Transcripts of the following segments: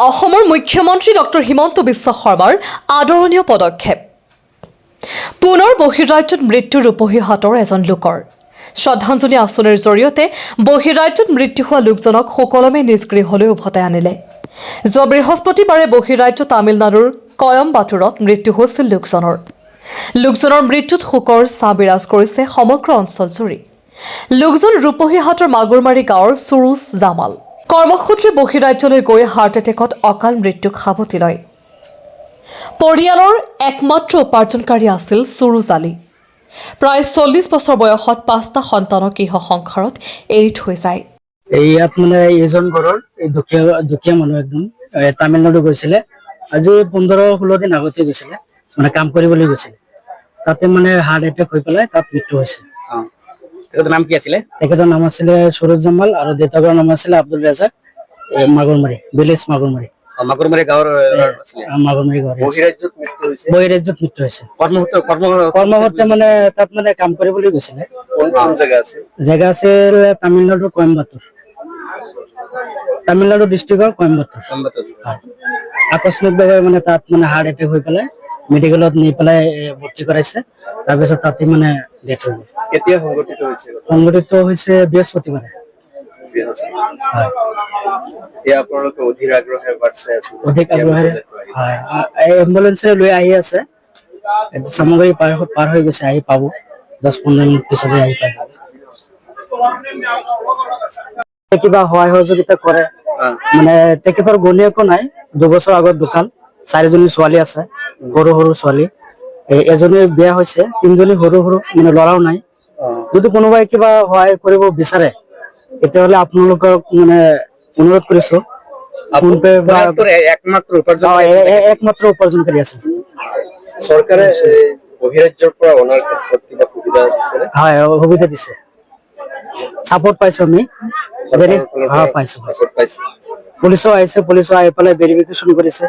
অসমৰ মুখ্যমন্ত্ৰী ডক্টৰ হিমন্ত বিশ্ব শৰ্মাৰ আদৰণীয় পদক্ষেপ। পুনৰ বহিৰাজ্যত মৃত্যু ৰূপহী হাতৰ এজন লোকৰ শ্ৰদ্ধাঞ্জলি আঁচনিৰ জৰিয়তে বহিৰাজ্যত মৃত্যু হোৱা লোকজনক সুকলমে নিজ গৃহলৈ উভতাই আনিলে। যোৱা বৃহস্পতিবাৰে বহিৰাজ্য তামিলনাডুৰ কয়ম্বাটুৰত মৃত্যু হৈছিল লোকজনৰ মৃত্যুত শোকৰ ছাঁ বিৰাজ কৰিছে সমগ্ৰ অঞ্চলজুৰি। লোকজন ৰূপহী হাতৰ মাগুৰমাৰী গাঁৱৰ সুৰুজ জামাল। কৰ্মসূত্ৰে বহিৰাজ্যলৈ গৈ হাৰ্ট এটেকত অকাল মৃত্যুক সাৱটি লয়। পৰিয়ালৰ একমাত্ৰ উপাৰ্জনকাৰী আছিল সুৰুজ আলী। প্ৰায় 40 বছৰ বয়সত 5টা সন্তানক গৃহ সংসাৰত এৰি থৈ যায়। ইয়াত মানে এজন ঘৰৰ দুখীয়া মানুহ একদম তামিলনাডু গৈছিলে। আজি 15-16 দিন আগতে গৈছিলে, মানে কাম কৰিবলৈ গৈছিলে। তাতে মানে হাৰ্ট এটেক হৈ পেলাই তাত মৃত্যু হৈছে। তেখেতৰ নাম কি আছিলে? তেখেতৰ নাম আছিলে সুৰুজ জামাল আৰু দেউতাকৰ নাম আছিলে আব্দুল ৰাজাক মাগুৰমাৰী, ভিলেজ মাগুৰমাৰী। মাগুৰমাৰী গাঁৱৰ আছিলে। মাগুৰমাৰী গাঁৱৰ বহিৰাজ্যত মৃত্যু হৈছে। কৰ্মসূত্ৰে মানে তাত মানে কাম কৰিবলৈ গৈছিলে। কোন জেগা আছিল তামিলনাডুৰ কয়ম্বাটুৰ, তামিলনাডু ডিষ্ট্ৰিক্টৰ কয়ম্বাটুৰ। আকস্মিকভাৱে মানে তাত মানে হাৰ্ট এটেক হৈ পেলাই মেডিকেলত নি পেলাই ভৰ্তি কৰাইছে। তাৰপিছত তাতে মানে ডেথ হৈ গ'ল। কেতিয়া সংঘটিত হৈছে? সংঘটিত হৈছে বৃহস্পতিবাৰে। অধিক আগ্ৰহেৰে এম্বুলেন্সেৰে লৈ আহি আছে। সামগ্ৰী পাৰ হৈ গৈছে, আহি পাব 10-15 মিনিট পিছতে আহি পাই যাব। কিবা সহায় সহযোগিতা কৰে মানে তেখেতৰ ঘৈণীয়েকো নাই, 2 বছৰ আগত ঢুকাল। 4জনী ছোৱালী আছে, সৰু সৰু ছোৱালী। এজনী বিয়া হৈছে, 3জনী সৰু সৰু, মানে ল'ৰাও নাই। যদি কোনোবাই কিবা সহায় কৰিব বিচাৰে তেতিয়াহ'লে আপোনালোকক মানে অনুৰোধ কৰিছো। একমাত্ৰ উপাৰ্জনকাৰী আছে। চৰকাৰে বহিৰাজ্যৰ পৰা অনাৰ ক্ষেত্ৰত কিবা সুবিধা দিছে? হয়, সুবিধা দিছে, চাপোৰ্ট পাইছো আমি। পুলিচো আহিছে, পুলিচো আহি পেলাই ভেৰিফিকেশ্যন কৰিছে।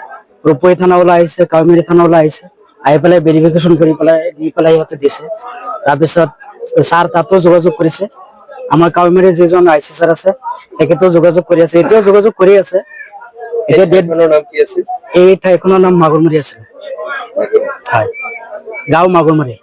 ৰূপহী থানা ওলাই আহিছে, কাউমাৰী থানা ওলাই আহিছে, আহি পেলাই ভেৰিফিকেশ্যন কৰি পেলাই নি পেলাই সিহঁতে দিছে। তাৰপিছত ছাৰ তাতো যোগাযোগ কৰিছে। আমাৰ কাউমাৰীৰ যিজন IC ছাৰ আছে তেখেতেও যোগাযোগ কৰি আছে, এতিয়াও যোগাযোগ কৰি আছে। এতিয়া নাম কি আছিল? এই ঠাইখনৰ নাম মাগুৰমাৰী আছে। হয়, গাঁও মাগুৰমাৰী।